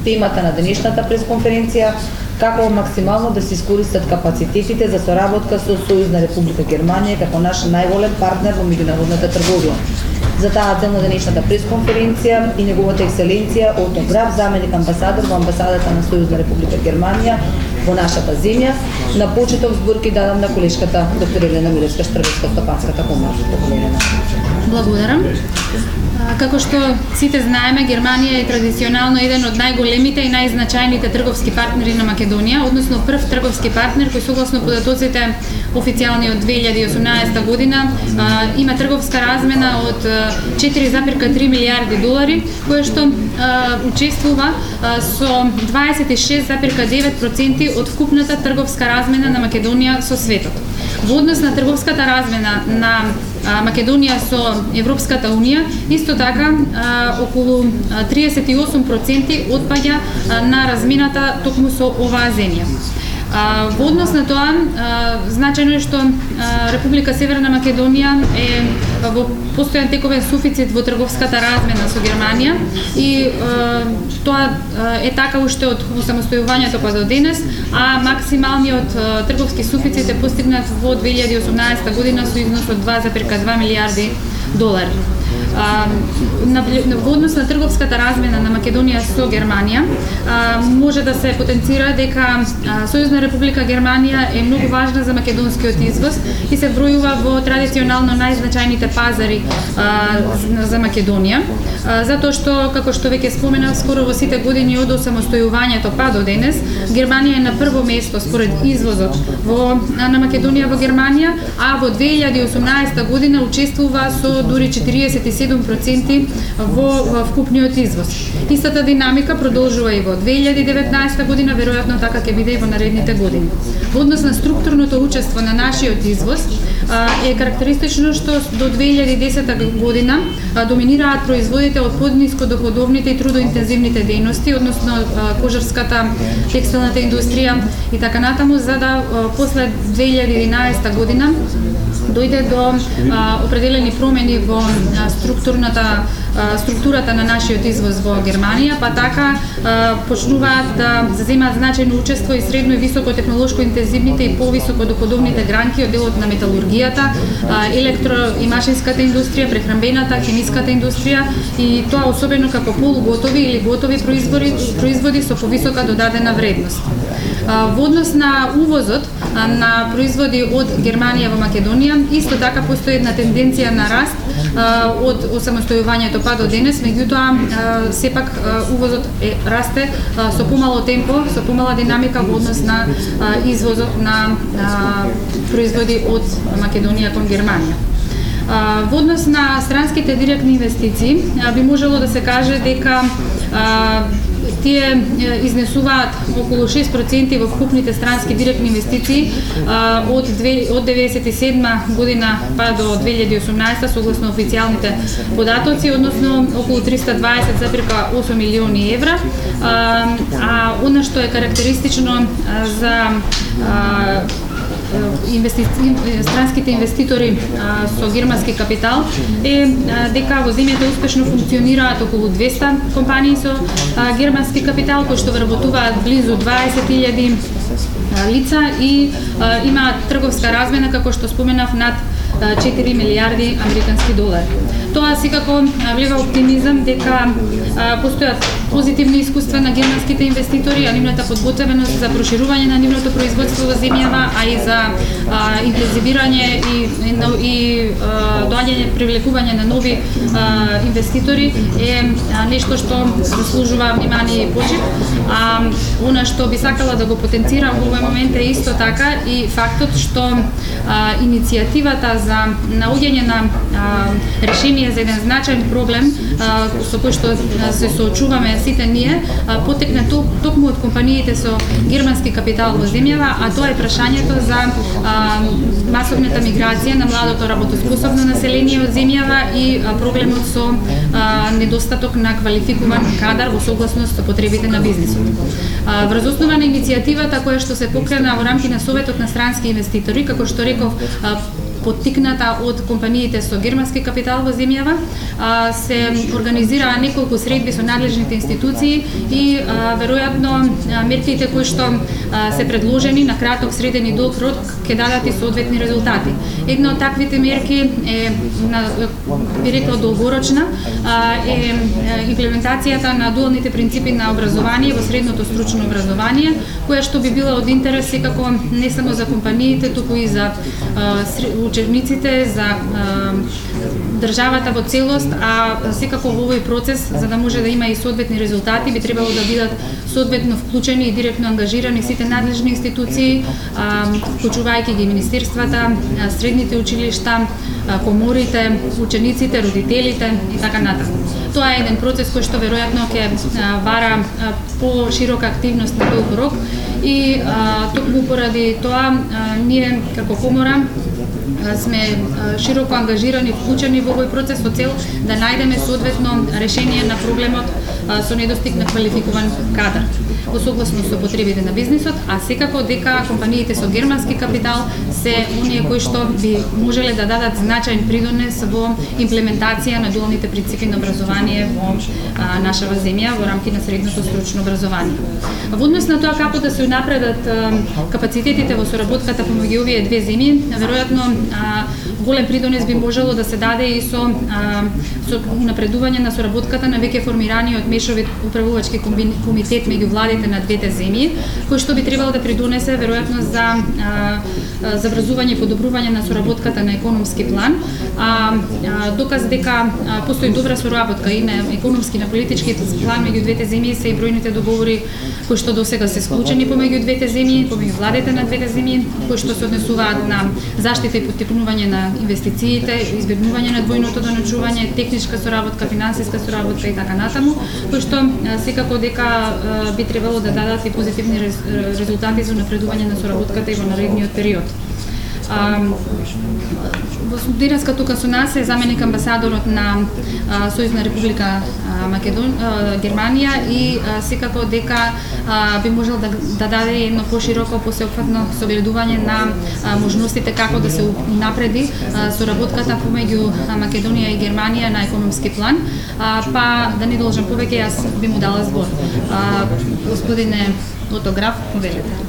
темата на денешната пресконференција како максимално да се искористат капацитетите за соработка со Сојузна Република Германија како наш најголем партнер во меѓународната трговија. За таа цел на денешната пресконференција и неговата екселенција Ото Граф, заменик амбасадор во амбасадата на Сојузна Република Германија во нашата земја, на почеток зборки дадам на колешката доктор Елена Милевска, Штрбевска, Стопанската комора. Благодарам. Како што сите знаеме, Германија е традиционално еден од најголемите и најзначајните трговски партнери на Македонија, односно прв трговски партнер кој согласно податоците официјални од 2018 година има трговска размена од 4,3 милијарди долари, која што учествува со 26,9% од вкупната трговска размена на Македонија со светот. Во однос на трговската размена на Македонија со Европската Унија, исто така околу 38% отпаѓа на размената токму со оваа земја. Во однос на тоа, значајно е што Република Северна Македонија е во постојан тековен суфицит во трговската размена со Германија и тоа е така уште од осамостојувањето па до денес, а максималниот трговски суфицит е постигнат во 2018 година со износ од 2,2 милијарди долари. Во однос на трговската размена на Македонија со Германија, може да се потенцира дека Сојузна Република Германија е многу важна за македонскиот извоз и се бројува во традиционално најзначајните пазари за Македонија, затоа што, како што веќе споменав, скоро во сите години од осамостојувањето па до денес, Германија е на прво место според извозот на Македонија во Германија, а во 2018 година учествува со дури 47% во вкупниот извоз. Истата динамика продолжува и во 2019 година, веројатно така ќе биде и во наредните години. Во однос на структурното учество на нашиот извоз, е карактеристично што до 2010 година доминираат производите од подниско доходовните и трудоинтензивните дејности, односно кожарската, текстилната индустрија и така натаму, за да после 2011 година дојде до определени промени во структурата на нашиот извоз во Германија, па така почнуваат да заземаат значајно учество и средно и високо технолошко интензивните и повисоко доходовните гранки од делот на металургијата, електро и машинската индустрија, прехранбената, хемиската индустрија и тоа особено како полуготови или готови производи со повисока додадена вредност. Во однос на увозот на производи од Германија во Македонија, исто така постои една тенденција на раст од осамостојувањето па до денес, меѓутоа сепак увозот расте со помало темпо, со помала динамика во однос на извозот на производи од Македонија кон Германија. Во однос на странските директни инвестиции, би можело да се каже дека тие изнесуваат околу 6% во вкупните странски директни инвестиции од 1997 година па до 2018 согласно официјалните податоци, односно околу 320,8 милиони евра. А она што е карактеристично за странските инвеститори со германски капитал е дека во земјата успешно функционираат околу 200 компании со германски капитал кои што вработуваат близу 20.000 лица и имаат трговска размена, како што споменав, над 4 милијарди американски долари. Тоа секако влива оптимизам дека постојат позитивни искуства на германските инвеститори, а нивната подготвеност за проширување на нивното производство во земјава, а и за интензивирање и доаѓање, привлекување на нови инвеститори е нешто што заслужува внимание и почит. Она што би сакала да го потенцирам во овој момент е исто така и фактот што иницијативата за наоѓање на решение за еден значајен проблем со кој што се соочуваме сите ние, потекне токму од компаниите со германски капитал во земјава, а тоа е прашањето за масовната миграција на младото работоспособно население од земјава и проблемот со недостаток на квалификуван кадар во согласност со потребите на бизнисот. Врз основа на иницијативата која што се покрена во рамки на Советот на странски инвеститори, како што реков, поттикната од компаниите со германски капитал во земјава, се организираа неколку средби со надлежните институции и веројатно мерките кои што се предложени на краток, среден и долг рок ќе дадат и соодветни резултати. Една од таквите мерки е, би рекла, долгорочна, е имплементацијата на дуалните принципи на образование во средното стручно образование, која што би била од интерес секако не само за компаниите, туку и за учениците, за државата во целост, а секако во овој процес, за да може да има и соодветни резултати, би требало да бидат соодветно вклучени и директно ангажирани сите надлежни институции, вклучувајќи ги министерствата, средните училишта, коморите, учениците, родителите и така натаму. Тоа е еден процес кој што веројатно ќе бара по-широка активност на долг рок и токму поради тоа ние како комора сме широко ангажирани, вклучени во овој процес со цел да најдеме соодветно решение на проблемот со недостиг на квалификуван кадар во согласност со потребите на бизнисот, а секако дека компаниите со германски капитал се оние кои што би можеле да дадат значаен придонес во имплементација на дуалните принципи на образование во нашава земја во рамки на средното стручно образование. Во однос на тоа како да се напредат капацитетите во соработката помеѓу овие две земји, веројатно голем придонес би можело да се даде и со напредување на соработката на веќе формираниот мешовит управувачки комитет меѓу владите на двете земји, кој што би требало да придонесе веројатно за заврзување и подобрување на соработката на економски план. Доказ дека постои добра соработка и на економски, на политички план меѓу двете земји се и бројните договори кои што досега се склучени помеѓу двете земји, помеѓу владите на двете земји, кои што се однесуваат на заштита и поттикнување на инвестициите, избегнување на двојното доначување, техничка соработка, финансиска соработка и така натаму, кои што секако дека би требало да дадат и позитивни резултати за напредување на соработката и во наредниот период. Денеска тука со нас е заменик амбасадорот на Сојузна република Германија и секако дека би можел да даде едно пошироко, посеопфатно согледување на можностите како да се напреди соработката помеѓу Македонија и Германија на економски план, па да не должам повеќе, јас би му дала збор. Господине Отограф, велете.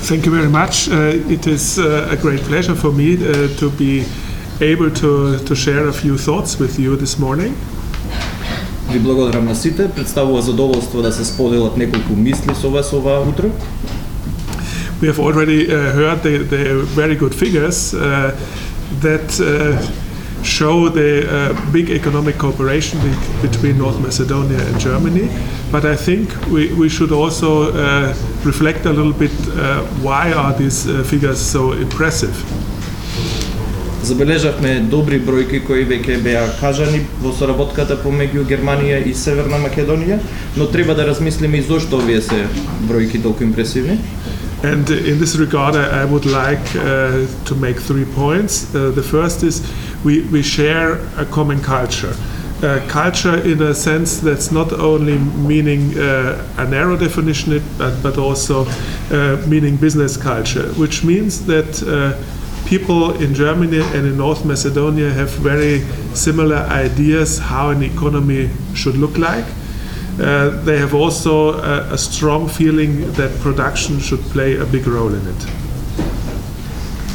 Thank you very much. It is a great pleasure for me to be able to share a few thoughts with you this morning. Ви благодарам на сите. Представува задоволство да се споделат неколку мисли со вас ова утро. We have already heard the very good figures that show the big economic cooperation between North Macedonia and Germany. But I think we should also reflect a little bit why are these figures so impressive. Забележавме добри бројки кои веќе беа кажани во соработката помеѓу Германија и Северна Македонија, но треба да размислиме и зошто овие се бројки толку импресивни. And in this regard, I would like to make 3 points. The first is we share a common culture. Culture in a sense that's not only meaning a narrow definition, but also meaning business culture, which means that people in Germany and in North Macedonia have very similar ideas how an economy should look like. They have also a strong feeling that production should play a big role in it.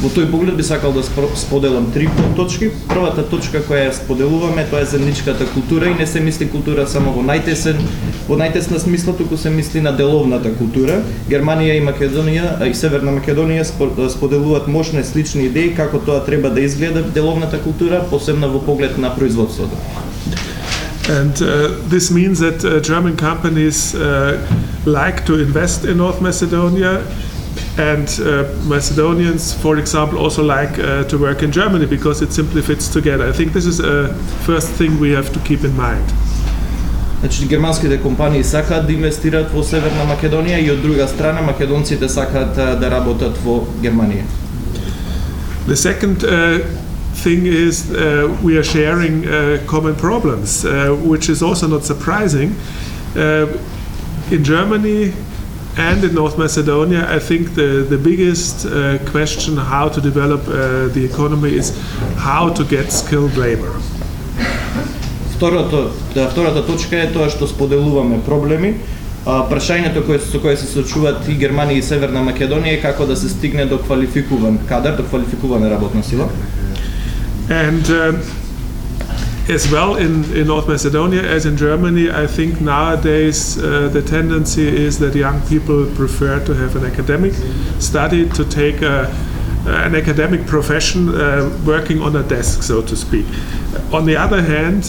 Во тој поглед би сакал да споделам 3 точки. Првата точка која ја споделуваме, тоа е заедничката култура и не се мисли култура само во најтесна смисла, туку се мисли на деловната култура. Германија и Македонија и Северна Македонија споделуваат мощни слични идеи како тоа треба да изгледа деловната култура, посебно во поглед на производството. And this means that German companies like to invest in North Macedonia, and Macedonians, for example, also like to work in Germany because it simply fits together. I think this is a first thing we have to keep in mind. Значи германските компании сакаат да инвестираат во Северна Македонија и од друга страна македонците сакаат да работат во Германија. The second thing is we are sharing common problems, which is also not surprising. In Germany And in North Macedonia, I think the biggest question how to develop the economy is how to get skilled labor. Втората точка е тоа што споделуваме проблеми. Прашањето со кое се соочуваат и Германија и Северна Македонија е како да се стигне до квалификуван кадар, до квалификувана работна сила. And as well in North Macedonia as in Germany, I think nowadays the tendency is that young people prefer to have an academic study, to take an academic profession working on a desk, so to speak. On the other hand,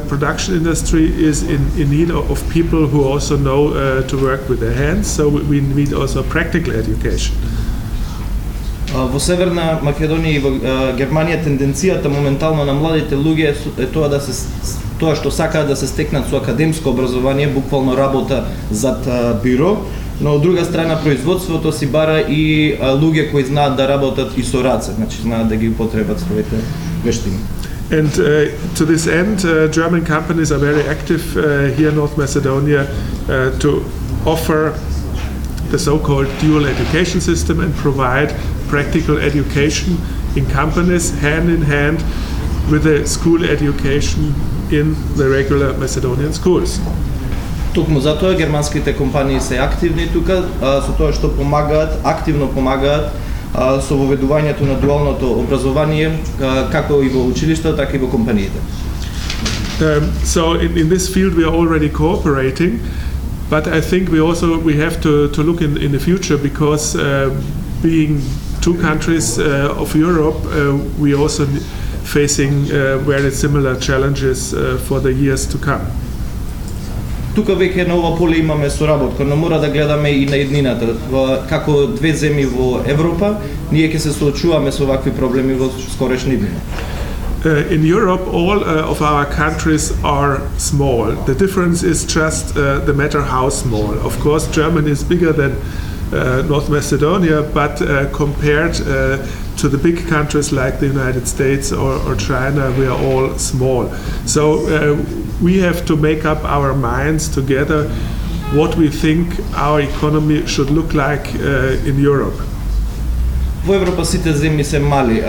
production industry is in need of people who also know to work with their hands, so we need also practical education. Во Северна Македонија и во Германија тенденцијата моментално на младите луѓе е тоа што сакаат да се стекнат со академско образование, буквално работа зад биро, но од друга страна производството си бара и луѓе кои знаат да работат и со раце, значи знаат да ги употребат своите вештини. And to this end, German companies are very active here in North Macedonia to offer the so-called dual education system and provide practical education in companies hand in hand with the school education in the regular Macedonian schools. Токму затоа германските компании се активни тука со тоа што активно помагаат со воведувањето на дуалното образование како и во училишта, така и во компаниите. So in this field we are already cooperating, but I think we have to look in the future because being two countries of Europe, we also facing very similar challenges for the years to come. Тука веќе на ова поле имаме соработка, но мора да гледаме и на еднината. Како две земји во Европа, ние ќе се соочуваме со вакви проблеми во скорешни дни. In Europe, all of our countries are small. The difference is just the matter how small. Of course, Germany is bigger than North Macedonia, but compared to the big countries like the United States or China, we are all small. So we have to make up our minds together what we think our economy should look like in Europe. Во Европа сите земји се мали.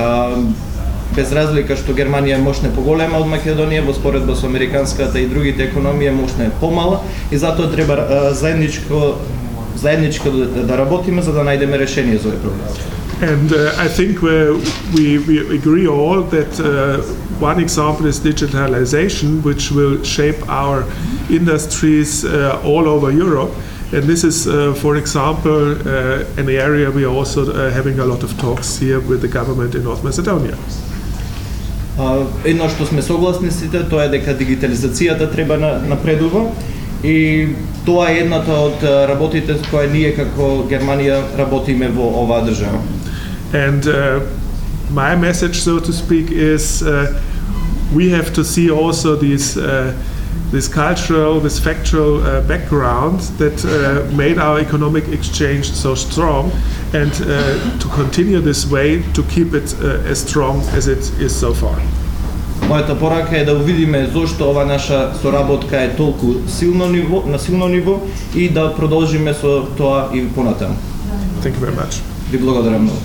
Без разлика што Германија е мощно поголема од Македонија, во споредба со американската и другите економија мощно е помала и затоа треба заедничко да работиме за да најдеме решение за овој проблем. And I think we agree all that one example is digitalization, which will shape our industries all over Europe. And this is, for example, an area we are also having a lot of talks here with the government in North Macedonia. Едно што сме согласни сите, тоа е дека дигитализацијата треба напредува и тоа е едната од работите која ние како Германија работиме во оваа држава. And my message, so to speak, is we have to see also this cultural, this factual background that made our economic exchange so strong, and to continue this way to keep it as strong as it is so far. Мојата порака е да увидиме зошто ова наша соработка е толку на силно ниво и да продолжиме со тоа и понатаму. Thank you very much. Ви благодарам многу.